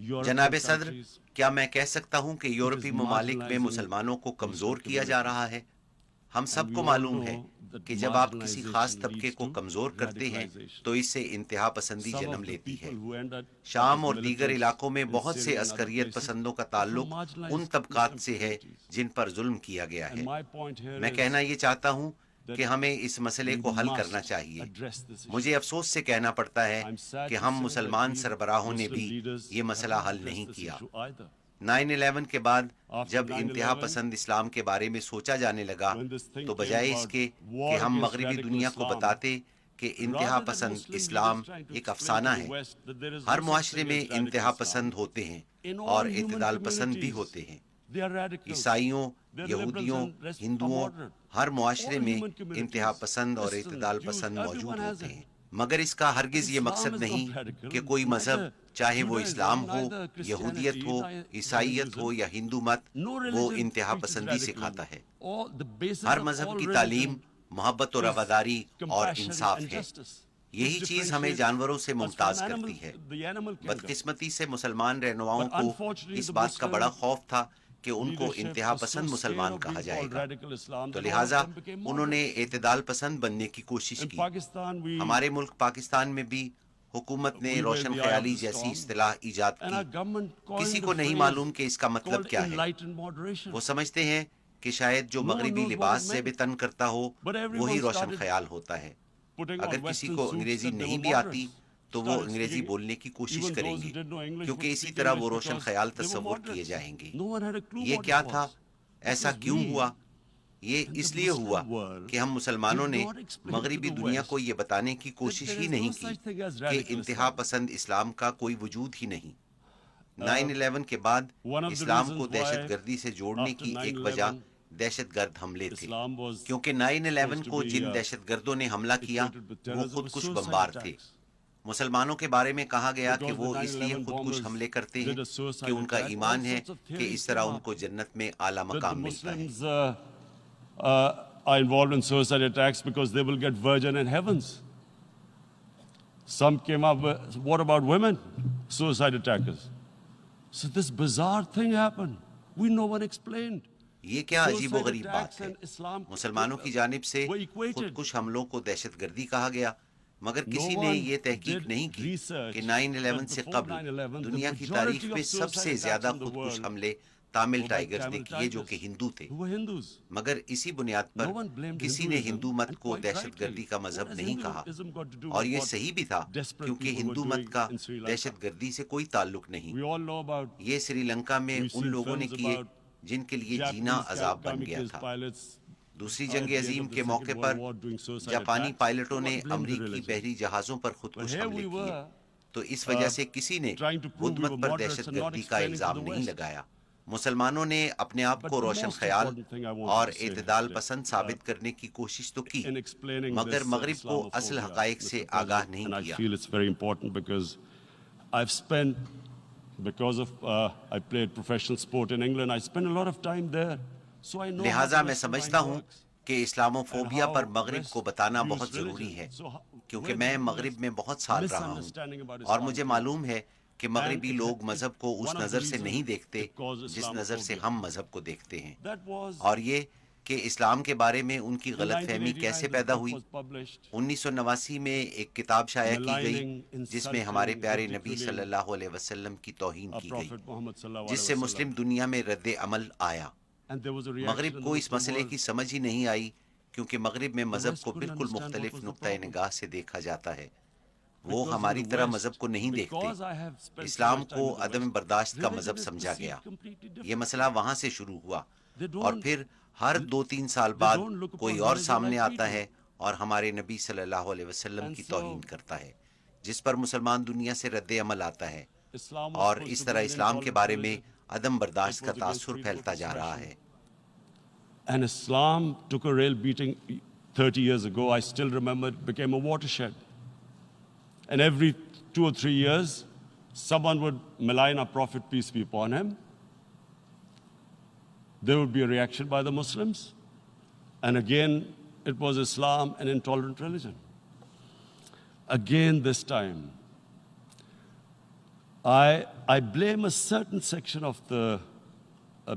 جناب صدر، کیا میں کہہ سکتا ہوں کہ یورپی ممالک میں مسلمانوں کو کمزور کیا جا رہا ہے؟ ہم سب کو معلوم ہے کہ جب آپ کسی خاص طبقے کو کمزور کرتے ہیں تو اس سے انتہا پسندی جنم لیتی ہے۔ شام اور دیگر علاقوں میں بہت سے عسکریت پسندوں کا تعلق ان طبقات سے ہے جن پر ظلم کیا گیا ہے۔ میں کہنا یہ چاہتا ہوں کہ ہمیں اس مسئلے کو حل کرنا چاہیے۔ مجھے افسوس سے کہنا پڑتا ہے کہ ہم مسلمان سربراہوں نے بھی یہ مسئلہ حل نہیں کیا۔ 9/11 کے بعد جب انتہا پسند اسلام کے بارے میں سوچا جانے لگا تو بجائے اس کے کہ ہم مغربی دنیا کو بتاتے کہ انتہا پسند اسلام ایک افسانہ ہے، ہر معاشرے میں انتہا پسند ہوتے ہیں اور اعتدال پسند بھی ہوتے ہیں۔ عیسائیوں، یہودیوں، ہندوؤں، ہر معاشرے میں انتہا پسند اور اعتدال پسند موجود ہوتے ہیں، مگر اس کا ہرگز یہ مقصد نہیں کہ کوئی مذہب، چاہے وہ اسلام ہو، یہودیت ہو، عیسائیت ہو یا ہندو مت، وہ انتہا پسندی سکھاتا ہے۔ ہر مذہب کی تعلیم محبت و رواداری اور انصاف ہے۔ یہی چیز ہمیں جانوروں سے ممتاز کرتی ہے۔ بدقسمتی سے مسلمان رہنماؤں کو اس بات کا بڑا خوف تھا کہ ان کو انتہا پسند مسلمان کہا جائے گا، تو لہٰذا انہوں نے اعتدال پسند بننے کی کوشش کی۔ ہمارے ملک پاکستان میں بھی حکومت نے روشن خیالی جیسی اصطلاح ایجاد کی۔ کسی کو نہیں معلوم کہ اس کا مطلب کیا ہے۔ وہ سمجھتے ہیں کہ شاید جو مغربی لباس زیب تن کرتا ہو وہی روشن خیال ہوتا ہے۔ اگر کسی کو انگریزی نہیں بھی آتی تو وہ انگریزی بولنے کی کوشش کریں گے، کیونکہ اسی طرح وہ روشن خیال تصور کیے جائیں گے۔ یہ کیا تھا؟ ایسا کیوں ہوا؟ یہ اس لیے ہوا کہ ہم مسلمانوں نے مغربی دنیا کو یہ بتانے کی کوشش ہی نہیں کی کہ انتہا پسند اسلام کا کوئی وجود ہی نہیں۔ 9/11 کے بعد اسلام کو دہشت گردی سے جوڑنے کی ایک وجہ دہشت گرد حملے تھے، کیونکہ 9/11 کو جن دہشت گردوں نے حملہ کیا وہ خودکش بمبار تھے۔ مسلمانوں کے بارے میں کہا گیا کہ وہ اس لیے خودکش حملے کرتے ہیں کہ ان کا ایمان ہے کہ اس طرح ان کو جنت میں اعلیٰ مقام ملتا ہے۔ Are involved in suicide attacks because they will get virgin in heavens. Some came up with, what about women? Suicide attackers. So this bizarre thing happened. No one explained. یہ کیا عجیب و غریب بات ہے۔ مسلمانوں کی جانب سے خودکش حملوں کو دہشت گردی کہا گیا، مگر کسی نے یہ تحقیق نہیں کی کہ 9/11 سے قبل دنیا کی تاریخ میں سب سے زیادہ خودکش حملے تامل ٹائیگرز نے کیے جو کہ ہندو تھے، مگر اسی بنیاد پر کسی نے ہندو مت کو دہشت گردی کا مذہب نہیں کہا، اور یہ صحیح بھی تھا کیونکہ ہندو مت کا دہشت گردی سے کوئی تعلق نہیں۔ یہ سری لنکا میں ان لوگوں نے کیے جن کے لیے جینا عذاب بن گیا تھا۔ دوسری جنگ عظیم کے موقع پر جاپانی پائلٹوں نے امریکی بحری جہازوں پر خودکش حملے کیے، تو اس وجہ سے کسی نے بدھ مت پر دہشت گردی کا الزام نہیں لگایا۔ مسلمانوں نے اپنے آپ کو روشن خیال اور اعتدال پسند ثابت کرنے کی کوشش تو کی، مگر مغرب کو اصل حقائق سے آگاہ نہیں کیا۔ Because of I played professional sport in England, I spent a lot of time there, so I know. لہٰذا میں سمجھتا ہوں کہ اسلاموفوبیا پر مغرب کو بتانا بہت ضروری ہے، کیونکہ میں مغرب میں بہت سال رہا ہوں اور مجھے معلوم ہے کہ مغربی لوگ مذہب کو اس نظر سے نہیں دیکھتے جس نظر سے ہم مذہب کو دیکھتے ہیں، اور یہ کہ اسلام کے بارے میں ان کی غلط فہمی کیسے پیدا ہوئی۔ 1989 میں ایک کتاب شائع کی گئی جس میں ہمارے پیارے نبی صلی اللہ علیہ وسلم کی توہین کی گئی، جس سے مسلم دنیا میں رد عمل آیا۔ مغرب کو اس مسئلے کی سمجھ ہی نہیں آئی، کیونکہ مغرب میں مذہب کو بالکل مختلف نقطۂ نگاہ سے دیکھا جاتا ہے۔ وہ ہماری طرح مذہب کو نہیں دیکھتے۔ اسلام کو عدم برداشت کا مذہب سمجھا گیا۔ یہ مسئلہ وہاں سے شروع ہوا، اور پھر ہر 2-3 سال بعد کوئی اور سامنے آتا ہے اور ہمارے نبی صلی اللہ علیہ وسلم کی توہین کرتا ہے، جس پر مسلمان دنیا سے رد عمل آتا ہے، اور اس طرح اسلام کے بارے میں عدم برداشت کا تاثر پھیلتا جا رہا ہے۔ And Islam took a real beating 30 years ago. I still remember it became a watershed. And every 2 or 3 years, someone would malign our Prophet, peace be upon him. There would be a reaction by the Muslims. And again, it was Islam, an intolerant religion. Again, this time, I blame a certain section of the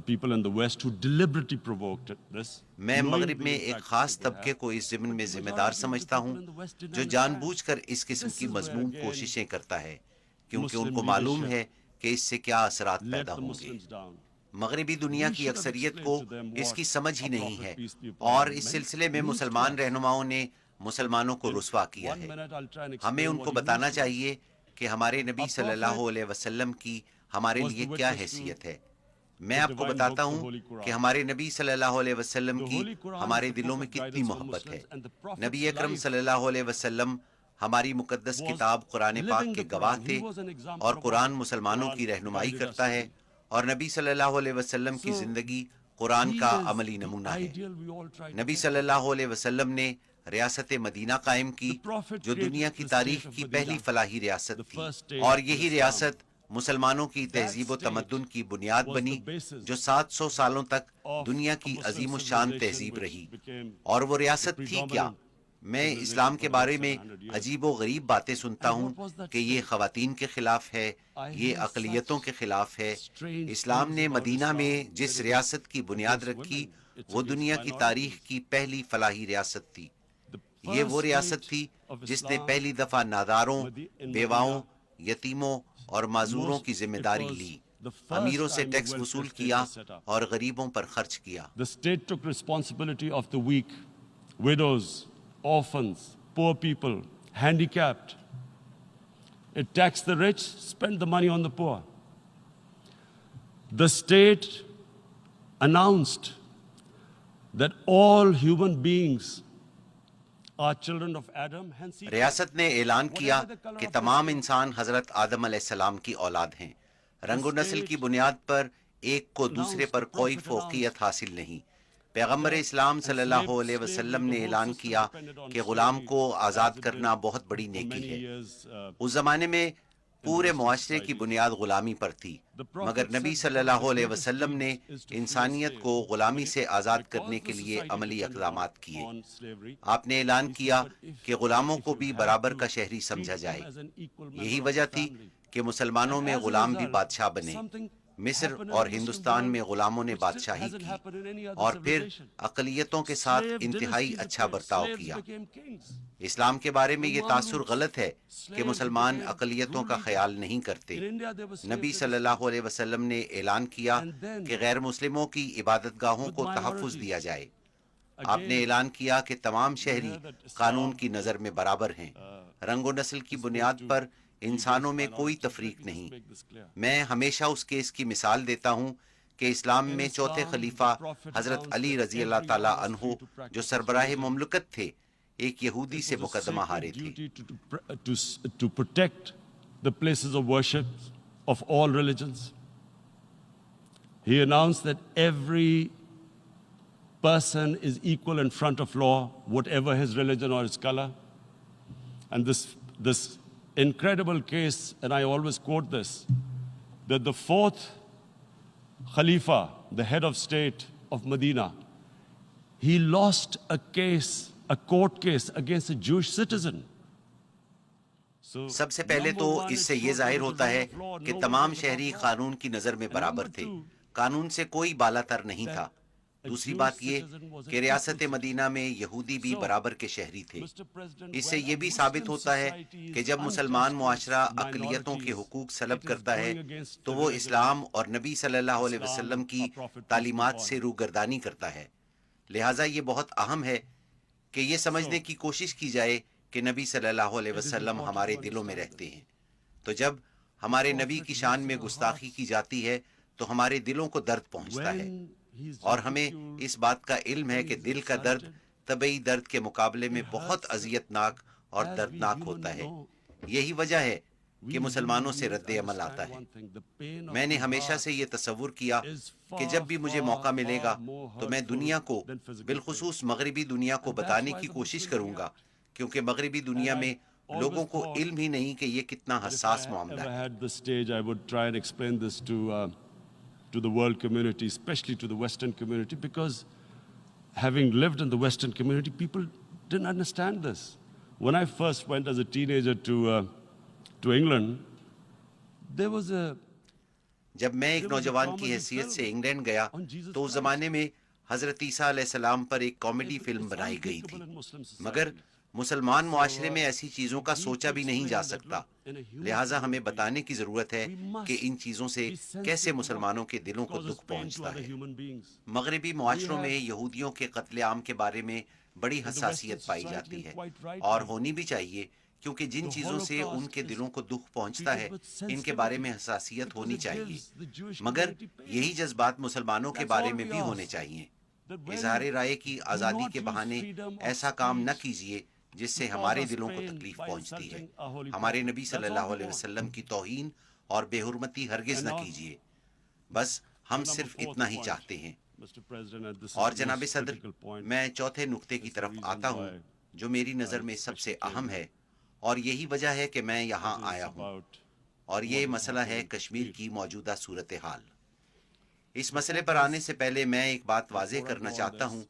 people in the West who deliberately provoked this. میں مغرب میں ایک خاص طبقے کو اس ضمن میں ذمہ دار سمجھتا ہوں جو جان بوجھ کر اس قسم کی مذموم کوششیں کرتا ہے کیونکہ ان کو معلوم ہے کہ اس سے کیا اثرات پیدا ہوں گے۔ مغربی دنیا کی اکثریت کو اس کی سمجھ ہی نہیں ہے اور اس سلسلے میں مسلمان رہنماؤں نے مسلمانوں کو رسوا کیا ہے۔ ہمیں ان کو بتانا چاہیے کہ ہمارے نبی صلی اللہ علیہ وسلم کی ہمارے لیے کیا حیثیت ہے۔ میں آپ کو بتاتا ہوں کہ ہمارے نبی صلی اللہ علیہ وسلم کی ہمارے دلوں میں کتنی محبت ہے۔ نبی اکرم صلی اللہ علیہ وسلم ہماری مقدس کتاب قرآن پاک کے گواہ تھے اور قرآن مسلمانوں کی رہنمائی کرتا ہے اور نبی صلی اللہ علیہ وسلم کی زندگی قرآن کا عملی نمونہ ہے۔ نبی صلی اللہ علیہ وسلم نے ریاست مدینہ قائم کی جو دنیا کی تاریخ کی پہلی فلاحی ریاست تھی اور یہی ریاست مسلمانوں کی تہذیب و تمدن کی بنیاد بنی جو 700 سالوں تک دنیا کی عظیم الشان تہذیب رہی۔ اور وہ ریاست تھی کیا؟ میں اسلام کے بارے میں عجیب و غریب باتیں سنتا ہوں کہ یہ خواتین کے خلاف ہے، یہ اقلیتوں کے خلاف ہے۔ اسلام نے مدینہ میں جس ریاست کی بنیاد رکھی وہ دنیا کی تاریخ کی پہلی فلاحی ریاست تھی۔ یہ وہ ریاست تھی جس نے پہلی دفعہ ناداروں، بیواؤں، یتیموں اور معذوروں کی ذمہ داری لی، امیروں سے ٹیکس وصول کیا اور غریبوں پر خرچ کیا۔ The state took responsibility of the weak, widows, orphans, poor people, handicapped. It taxed the rich, spent the money on the poor. The state announced that all human beings are children of Adam. Hence, ریاست نے اعلان کیا کہ تمام انسان حضرت آدم علیہ السلام کی اولاد ہیں۔ رنگ و نسل کی بنیاد پر ایک کو دوسرے پر کوئی فوقیت حاصل نہیں۔ پیغمبر اسلام صلی اللہ علیہ وسلم نے اعلان کیا کہ غلام کو آزاد کرنا بہت بڑی نیکی ہے۔ اس زمانے میں پورے معاشرے کی بنیاد غلامی پر تھی، مگر نبی صلی اللہ علیہ وسلم نے انسانیت کو غلامی سے آزاد کرنے کے لیے عملی اقدامات کیے۔ آپ نے اعلان کیا کہ غلاموں کو بھی برابر کا شہری سمجھا جائے۔ یہی وجہ تھی کہ مسلمانوں میں غلام بھی بادشاہ بنے۔ مصر اور ہندوستان میں غلاموں نے بادشاہی کی اور پھر اقلیتوں کے ساتھ انتہائی اچھا برتاؤ کیا۔ اسلام کے بارے میں یہ تاثر غلط ہے کہ مسلمان اقلیتوں کا خیال نہیں کرتے۔ نبی صلی اللہ علیہ وسلم نے اعلان کیا کہ غیر مسلموں کی عبادت گاہوں کو تحفظ دیا جائے۔ آپ نے اعلان کیا کہ تمام شہری قانون کی نظر میں برابر ہیں۔ رنگ و نسل کی بنیاد پر انسانوں میں کوئی تفریق نہیں۔ میں ہمیشہ اس کیس کی مثال دیتا ہوں کہ اسلام میں چوتھے خلیفہ حضرت علی رضی اللہ تعالی عنہ جو سربراہ مملکت تھے، ایک یہودی سے مقدمہ ہارے تھے۔ to protect the places of worship of all religions. He announced that every person is equal in front of law, whatever his religion or his color. And this incredible case, and I always quote this, that the fourth Khalifa, the head of state of Medina, he lost a case, a court case against a Jewish citizen. سب سے پہلے تو اس سے یہ ظاہر ہوتا ہے کہ تمام شہری قانون کی نظر میں برابر تھے، قانون سے کوئی بالا تر نہیں تھا۔ دوسری بات یہ کہ ریاست مدینہ میں یہودی بھی برابر کے شہری تھے۔ اس سے یہ بھی ثابت ہوتا ہے کہ جب مسلمان معاشرہ اقلیتوں کے حقوق سلب کرتا ہے تو وہ اسلام اور نبی صلی اللہ علیہ وسلم کی تعلیمات سے روگردانی کرتا ہے۔ لہٰذا یہ بہت اہم ہے کہ یہ سمجھنے کی کوشش کی جائے کہ نبی صلی اللہ علیہ وسلم ہمارے دلوں میں رہتے ہیں۔ تو جب ہمارے نبی کی شان میں گستاخی کی جاتی ہے تو ہمارے دلوں کو درد پہنچتا ہے، اور ہمیں اس بات کا علم ہے کہ دل کا درد طبعی درد کے مقابلے میں بہت اذیت ناک اور دردناک ہوتا ہے۔ یہی وجہ ہے کہ مسلمانوں سے رد عمل آتا ہے۔ میں نے ہمیشہ سے یہ تصور کیا کہ جب بھی مجھے موقع ملے گا تو میں دنیا کو، بالخصوص مغربی دنیا کو بتانے کی کوشش کروں گا، کیونکہ مغربی دنیا میں لوگوں کو علم ہی نہیں کہ یہ کتنا حساس معاملہ ہے۔ To the world community, especially to the Western community, because having lived in the Western community, people didn't understand this. When I first went as a teenager to England, there was a جب میں ایک نوجوان کی حیثیت سے England گیا تو اس زمانے میں حضرت عیسیٰ علیہ السلام پر ایک کامیڈی فلم بنائی گئی تھی، مگر مسلمان معاشرے میں ایسی چیزوں کا سوچا بھی نہیں جا سکتا، لہٰذا ہمیں بتانے کی ضرورت ہے کہ ان چیزوں سے کیسے مسلمانوں کے دلوں کو دکھ پہنچتا ہے۔ مغربی معاشروں میں یہودیوں کے قتل عام کے بارے میں بڑی حساسیت پائی جاتی ہے، اور ہونی بھی چاہیے، کیونکہ جن چیزوں سے ان کے دلوں کو دکھ پہنچتا ہے ان کے بارے میں حساسیت ہونی چاہیے، مگر یہی جذبات مسلمانوں کے بارے میں بھی ہونے چاہیے۔ اظہار رائے کی آزادی کے بہانے ایسا کام نہ کیجیے جس سے ہمارے دلوں کو تکلیف پہنچتی ہے۔ ہمارے نبی صلی اللہ علیہ وسلم کی توہین اور بے حرمتی ہرگز نہ کیجیے، بس ہم صرف اتنا ہی چاہتے ہیں۔ اور جناب صدر، میں چوتھے نقطے کی طرف آتا ہوں جو میری نظر میں سب سے اہم ہے، اور یہی وجہ ہے کہ میں یہاں آیا ہوں، اور یہ مسئلہ ہے کشمیر کی موجودہ صورتحال۔ اس مسئلے پر آنے سے پہلے میں ایک بات واضح کرنا چاہتا ہوں